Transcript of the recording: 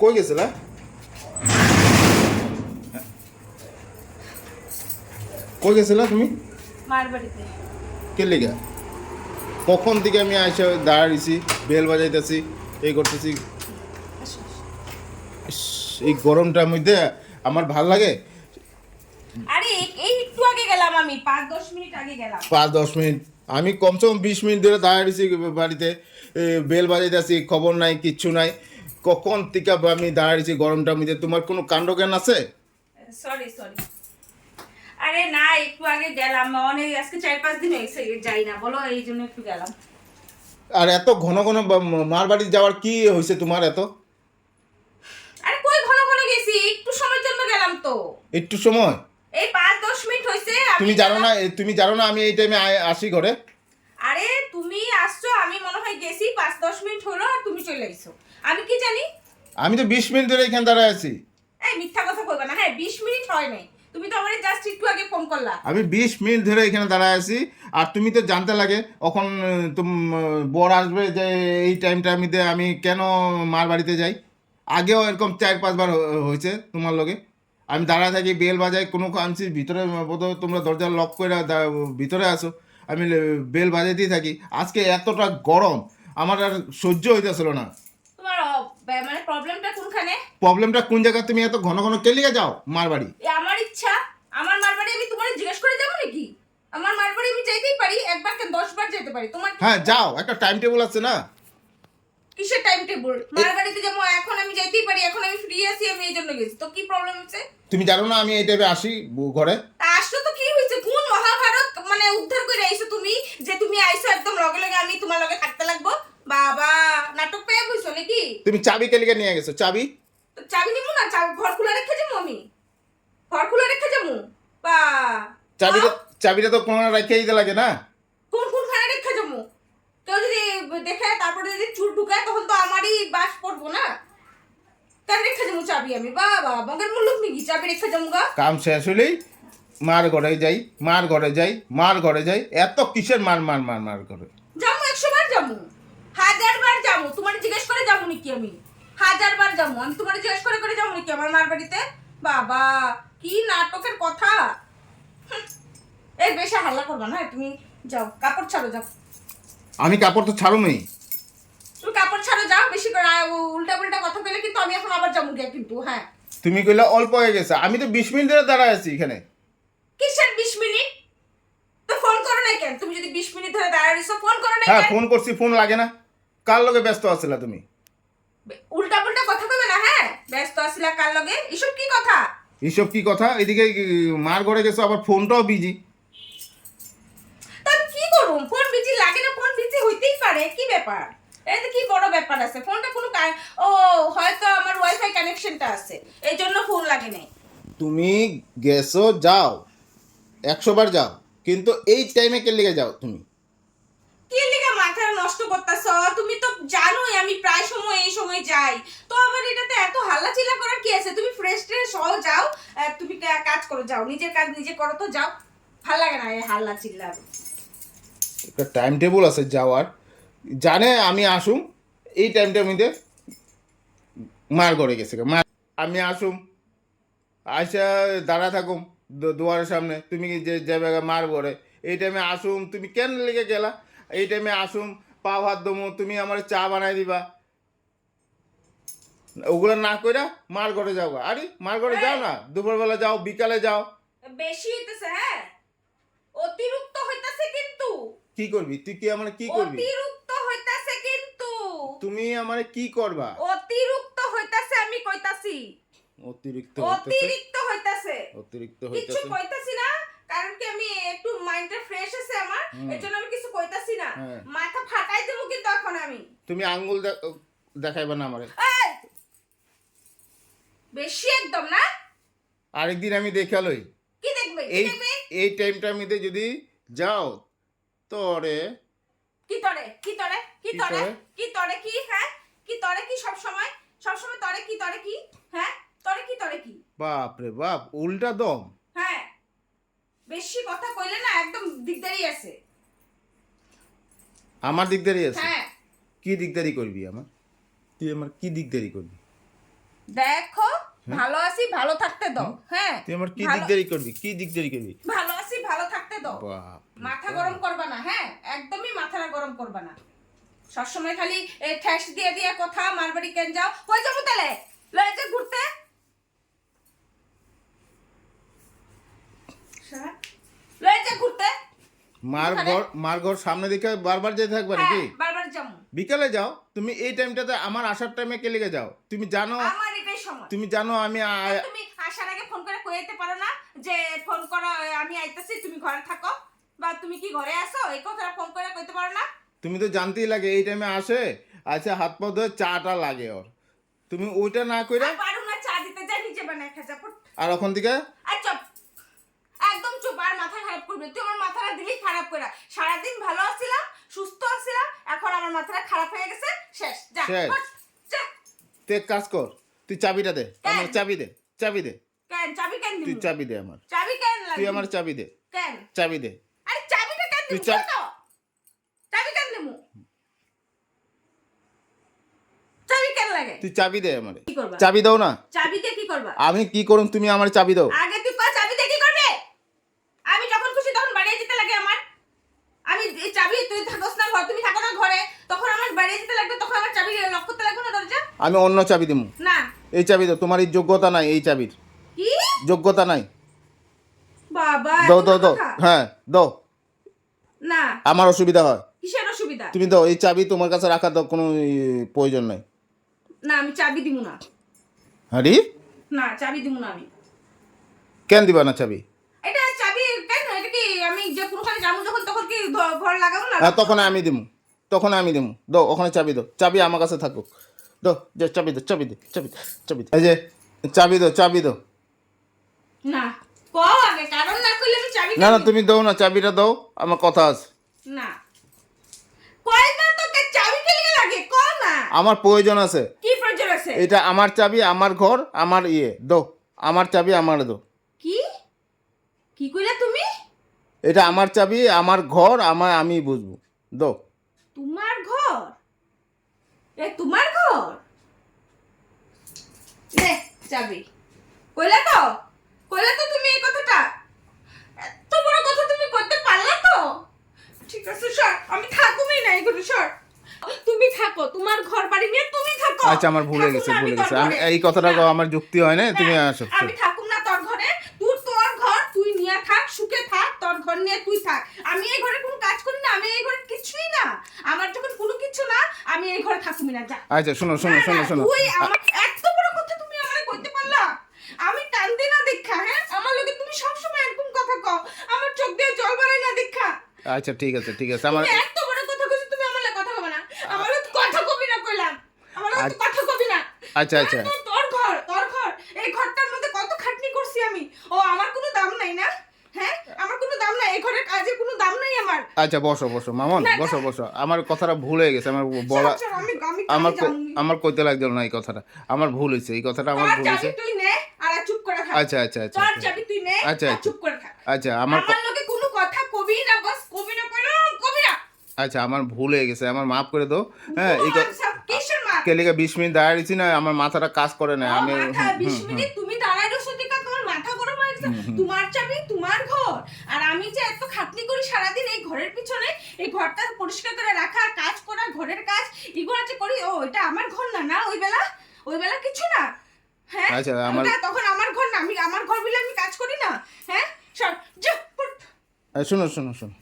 কই গেছিলা? কই গেছিলা তুমি? মার বাড়িতে। কে লেগা? কখন থেকে আমি আইসা দাঁড়াইছি, বেল বাজাইতেছি, এই করতেছি। আসো, আসো। ইস, এই গরমটার মধ্যে আমার ভাল লাগে। আরে এই একটু আগে গেলাম, আমি 5-10 মিনিট আগে গেলাম। 5-10 মিনিট আমি কমসে কম 20 মিনিট ধরে দাঁড়াইছি বাড়িতে, বেল বাজাইতেছি, খবর নাই, কিচ্ছু নাই। কখন থেকে আমি দাঁড়াইছি গরমটার মধ্যে? তোমার কোনো কাণ্ডজ্ঞান আছে? Sorry sorry. আরে না, একটু আগে গেলাম, অনেক আজকে 4-5 দিন হয়েছে যাই না, বলো এই জন্য একটু গেলাম। আর এত ঘন ঘন মার বাড়ি যাওয়ার কি হয়েছে তোমার এত? আরে কই ঘন ঘন গেছি, একটু সময়ের জন্য গেলাম তো। একটু সময়? এই 5-10 মিনিট হয়েছে। তুমি জানো না, তুমি জানো না আমি এই টাইমে আসি ঘরে? আরে তুমি আসছো, আমি মনে হয় গেছি 5-10 মিনিট হলো আর তুমি চলে আইছো, আমি কি জানি। আমি তো 20 মিনিট ধরে এখানে দাঁড়ায় আছি। এই মিথ্যা কথা কইবা না। হ্যাঁ 20 মিনিট হয় নাই, তুমি তো আমারে জাস্ট একটু আগে ফোন করলা। আমি 20 মিনিট ধরে এখানে দাঁড়ায় আছি। আর তুমি তো জানতে লাগে কখন বর আসবে, যে এই টাইমটার মধ্যে আমি কেন মার বাড়িতে যাই। আগেও এরকম 4-5 বার হয়েছে তোমার লগে। আমি দাঁড়ায় থাকি, বেল বাজাই, কোনো আনছি ভিতরে, বোধহয় তোমরা দরজা লক করে ভিতরে আসো, আমি বেল বাজাইতেই থাকি। আজকে এতটা গরম আমার আর সহ্য হইতেছিল না। তোমার মানে প্রবলেমটা কোনখানে? প্রবলেমটা কোন জায়গায়? তুমি এত ঘন ঘন কেলিয়ে যাও মার বাড়ি? আমার ইচ্ছা, আমার মার বাড়ি আমি তোমার জিজ্ঞেস করে যাবো নাকি? আমার মার বাড়ি আমি যাইতেই পারি, একবার কেন 10 বার যেতে পারি। তোমার হ্যাঁ যাও, একটা টাইম টেবিল আছে না? কিসের টাইম টেবিল? মার বাড়িতে যাবো, এখন আমি যাইতেই পারি, এখন আমি ফ্রি আছি, আমি এই জন্য গেছি। তো কি প্রবলেম আছে? তুমি জানো না আমি এই টাইমে আসি ঘরে? তা আসলো তো কি হয়েছে? কোন মহাভারত মানে উদ্ধার করে আইছো তুমি, যে তুমি আইছো একদম লগে লগে আমি তোমার লগে থাকতে লাগবো? বাবা, নাটক পেয়ে বুঝছো নাকি? তুমি চাবি কেলিকে নিয়ে গেছো? চাবি? তো চাবি নিবো না? ঘর খোলা রেখে যাবো আমি? ঘর খোলা রেখে যাবো? বা চাবিটা, চাবিটা তো কোনো রেখে দিতে লাগে না? কোন কোন খানে রেখে যাবো? কেউ যদি দেখে তারপরে যদি চুর ঢুকায় তখন তো আমারই বাস পড়বো না। কেন রেখে যাবো চাবি আমি? বাবা মগের মুলুক নাকি চাবি রেখে যাবো গা? কাম শেষ হলেই মার ঘরে যাই, মার ঘরে যাই, মার ঘরে যাই। এত কিসের মার মার মার মার করে? যাবো 100 বার যাবো, 1000 বার যাবো। তোমার জিজ্ঞেস করে যাবো নাকি আমি? 1000 বার যাবো আমি, তোমার জিজ্ঞেস করে করে যাবো নাকি আমার মার বাড়িতে? বাবা কি নাটকের কথা। হুঁ, এই বেশি হাল্লা করবা না, তুমি যাও, কাপড় ছাড়ো, যাও। আমি কাপড় তো ছাড়ুমই। তুমি কাপড় ছাড়ো, যাও। বেশি করে উল্টা পাল্টা কথা বলে কিন্তু আমি এখন আবার যাবো গিয়া কিন্তু। হ্যাঁ তুমি কইলে অল্প হয়ে গেছে, আমি তো 20 মিনিট ধরে দাঁড়ায় আছি এখানে। কিসের 20 মিনিট? তো ফোন করো নাই কেন? তুমি যদি 20 মিনিট ধরে দাঁড়িয়ে রইছো, ফোন করো নাই হ্যাঁ কেন? ফোন করছি, ফোন লাগে না। কার লগে ব্যস্ত আছিলা তুমি? উল্টা পাল্টা কথা কইবে না। হ্যাঁ ব্যস্ত আছিলা কার লগে? এসব কি কথা? এইসব কি কথা? এদিকে মার ঘরে গেছো, আবার ফোনটাও বিজি। তা কি করুম? ফোন বিজি লাগে না? ফোন বিজি হইতেই পারে, কি ব্যাপার? এতে কি বড় ব্যাপার আছে? ফোনটা কোনো ও হয়তো আমার ওয়াইফাই কানেকশনটা আছে, এই জন্য ফোন লাগে নাই। তুমি গেছো, যাও, 100 বার যাও, কিন্তু এই টাইমে কে লেগে যাও তুমি? কি লিগা মাথা নষ্ট করতেছ? তুমি তো জানোই আমি প্রায় সময় এই সময় যাই, তো আবার এটাতে এত হাল্লা চিল্লা করার কি আছে? তুমি ফ্রেশ ট্রেশ হও, যাও। তুমি কাজ করো, যাও, নিজের কাজ নিজে করো তো, যাও। ভাল লাগে না এই হাল্লা চিল্লা। একটা টাইম টেবিল আছে যাওয়ার, জানে আমি আসুম এই টাইমটার মধ্যে মার ঘরে গেছে মার। আমি আসুম, আইসা দাঁড়া থাকুম দুয়ারের সামনে, তুমি যে যাবে মার ঘরে। এই টাইমে আসুম, তুমি কেন লেগে গেলা? এই টাইমে আসুম, পাও হাত দমু, তুমি আমার চা বানাই দিবা, ওগুলো না কইরা মার ঘরে যাও গা। আরে মার ঘরে যাও না, দুপুরবেলা যাও, বিকালে যাও। বেশি হইতেছে, হ্যাঁ অতিরিক্ত হইতাছে কিন্তু। কি করবি তুই? কি আমার কি করবি? অতিরিক্ত হইতাছে কিন্তু। তুমি আমারে কি করবা? অতিরিক্ত হইতাছে আমি কইতাছি। অতিরিক্ত হইতেছে, অতিরিক্ত হইতাছে। অতিরিক্ত কিছু হইতেছে। কইতাছি না, কারণ কি আমি একটু মাইন্ডটা ফ্রেশ আছে আমার, এজন্য আমি কিছু কইতাছি না। হ্যাঁ। মাথা ফাটাই দেবো কিন্তু এখন আমি। তুমি আঙ্গুল দেখাইবা না আমারে। এই বেশি একদম না। আরেকদিন আমি দেখালই কি দেখবে? কি এই দেখবে? এই টাইমটার মধ্যে যদি যাও তরে। কি তরে? কি তরে? কি কি তরে? তরে? কি তরে কি? হ্যাঁ কি তরে কি? সব সময় সব সময় তরে কি? তরে কি? হ্যাঁ তরে কি? তরে কি? বাপ রে বাপ, উল্টা দম। হ্যাঁ বেশি কথা কইলে না একদম দিগদারি আছে। আমার দিকদারি আছে? হ্যাঁ কি দিকদারি করবি আমার? তুই আমার কি দিকদারি করবি? দেখো ভালো আছি, ভালো থাকতে দাও। হ্যাঁ, তুই আমার কি ভালো- দিকদারি করবি, কি দিকদারি করবি? ভালো আছি, ভালো থাকতে দাও। বাপ মাথা গরম করবা না, হ্যাঁ, একদমই মাথাটা গরম করবা না। সবসময় খালি ঠ্যাস দিয়ে দিয়ে কথা, মারবাড়ি কেন যাও, কই যাবো তাহলে? লয়ে যে ঘুরতে লয়ে যে ঘুরতে। মার ঘর সামনে দিকে বারবার যেতে থাকবে হ্যাঁ, নাকি? বারবার যাবো। বিকালে যাও তুমি, এই টাইমটাতে আমার আসার টাইমে কে লেগে যাও? তুমি জানো, আমার এটাই সময়। তুমি জানো আমি তুমি আসার আগে ফোন করে কইতে পারো না যে ফোন করো, আমি আইতাছি, তুমি ঘরে থাকো, বা তুমি কি ঘরে আসো, এই কথাটা ফোন করে কইতে পারো না? তুমি তো জানতেই লাগে এই টাইমে আসে, আচ্ছা হাত পা ধুয়ে চাটা লাগে ওর, তুমি ওইটা না কইরা আর পারো না চা দিতে, যা নিজে বানায় খা, যা ফুট। আর ওখান থেকে আর চুপ, একদম চুপ। আর মাথা খারাপ করবে তুই, আমার মাথাটা দিলি খারাপ করে। সারাদিন ভালো আছিলাম, সুস্থ আছিলাম, এখন আমার মাথাটা খারাপ হয়ে গেছে, শেষ। যা শেষ। ফুট, যা। তুই এক কাজ কর, তুই চাবিটা দে কেন? আমার, চাবি দে, চাবি দে, কেন চাবি কেন তুই দিবি? চাবি দে আমার, চাবি কেন তুই লাগবে? আমার চাবি দে, কেন? চাবি দে। আরে চাবিটা কেন তুই দিবি? চা- তো চাবি কেন দিমু? চাবি কেন লাগে? তুই চাবি দে আমারে, কি করবা? চাবি দাও না। চাবি দিয়ে কি করবা? আমি কি করুম, তুমি আমার চাবি দাও। আগে তুই কয় চাবি দিয়ে কি করবে? আমি যখন খুশি তখন বাড়িয়ে যেতে লাগে আমার। আমি এই চাবি, তুই থাকস না ঘর, তুমি থাকো না ঘরে, তখন আমার বাড়িয়ে যেতে লাগবে, তখন আমার চাবি লক করতে লাগবে না দরজা? আমি অন্য চাবি দিমু, না। এই চাবি দাও, তোমার এই যোগ্যতা নাই, এই চাবির কি? যোগ্যতা নাই। বাবা, দাও এত দাও দাও, কথা? হ্যাঁ দাও, না। আমার অসুবিধা হয়। কিসের অসুবিধা? তুমি দাও, এই চাবি তোমার কাছে রাখার তো কোনো প্রয়োজন নাই। না, আমি চাবি দিমু না। আরে না, চাবি দিমু না আমি। কেন দিবা না চাবি? এটা চাবি কেন? এটা কি আমি যে কোনখানে যাবো যখন, তখন কি ঘর লাগাবো না? হ্যাঁ তখন আমি দিমু, তখন আমি দিমু, দাও ওখানে চাবি দাও, চাবি আমার কাছে থাকুক, দাও যে চাবি দাও, চাবি দে, চাবি দে, চাবি দে, এই যে চাবি দাও, চাবি দাও। না, কও আগে, কারণ না কইলে আমি চাবি না কেন না দিবো? তুমি দাও না, চাবিটা দাও, আমার কথা আছে। না, কই না, তোকে চাবি কে লাগে? ক না। আমার প্রয়োজন আছে, কি প্রয়োজন আছে? এটা আমার চাবি, আমার ঘর, আমার দাও, আমার চাবি আমার দাও। কি কি কইলা তুমি? এটা আমার চাবি, আমার ঘর, আমি বুঝবো, দাও। তোমার ঘর? এ তোমার ঘর? নে চাবি। কইলা তো তুমি এই কথাটা। এত বড় কথা তুমি করতে পারলা তো? ঠিক আছে সর, আমি থাকুমই না এগুলো, সর। তুমি থাকো, তোমার ঘর বাড়ি নিয়ে তুমি থাকো। আচ্ছা আমার ভুলে থাকুম গেছে, না ভুলে তোর গেছে, আমি ঘরে। এই কথাটা না, আমার যুক্তি হয় না, তুমি না, আসো। আমি থাকুম না তোর ঘরে। তুই তোর ঘর তুই নিয়ে থাক, সুখে থাক, তোর ঘর নিয়ে তুই থাক। আমি এই ঘরে কোনো কাজ করি না, আমি এই ঘরে কিছুই না। আমার যখন কোনো কিছু না, আমি এই ঘরে থাকুমি না, যা। আচ্ছা শোনো শোনো না, শোনো না, শোনো, তুই আমার এত বড় কথা তুমি আমারে কইতে পারলা? আমি কান্দে না দেখা, হ্যাঁ, আমার লগে তুমি সব সময় এরকম কথা কও, আমার চোখ দিয়ে জল বেরোয় না দেখা। আচ্ছা ঠিক আছে ঠিক আছে, আমার তুমি এত বড় কথা কইছো, তুমি আমার লগে কথা কবে না? আমার লগে তো কথা কবি না কইলাম, আমার লগে তো কথা কবি না। আচ্ছা আচ্ছা তোর ঘর, এই ঘরটার মধ্যে কত খাটনি করছি আমি। ও আমার কোনো দাম নাই না? হ্যাঁ, আমার কোনো দাম নাই, এই ঘরের কাজে কোনো দাম নাই আমার। আচ্ছা বসো বসো মামন, না, বসো বসো, আমার কথাটা ভুল হয়ে গেছে, আমার বলা, চল, আমি আমার কাজে যাবো। আমার কইতে লাগছিল না এই কথাটা, আমার ভুল হয়েছে, এই কথাটা আমার তোর ভুল চাবি হয়েছে। তুই নে আর চুপ করে থাক। আচ্ছা আচ্ছা আচ্ছা তোর চাবি তুই নে আচ্ছা, আর আচ্ছা। চুপ করে থাক। আচ্ছা আমার আমার লগে কোনো কথা কবি না, বস কবি না, কবি না। আচ্ছা আমার ভুল হয়ে গেছে, আমার মাফ করে দাও। হ্যাঁ এই কিসের মা? কেলিকে 20 মিনিট দাঁড়িয়েছি না, আমার মাথাটা কাজ করে না, আমি মাথা 20 মিনিট তুমি দাঁড়ায় রইছো দেখা, তোমার মাথা গরম হয়ে গেছে। তোমার চাবি তোমার ঘর, আর আমি যে এত খাটনি করি সারাদিন এই ঘরের পিছনে, এই ঘরটা পরিষ্কার করে রাখা, কাজ করা, ঘরের কাজ এগুলো যে করি, ও এটা আমার ঘর না? না, ওই বেলা কিছু না, হ্যাঁ? আচ্ছা, আমার- ওটা তখন আমার ঘর না, আমি আমার ঘর বলে আমি কাজ করি না, হ্যাঁ? সব যা, শোনো শোনো শোনো,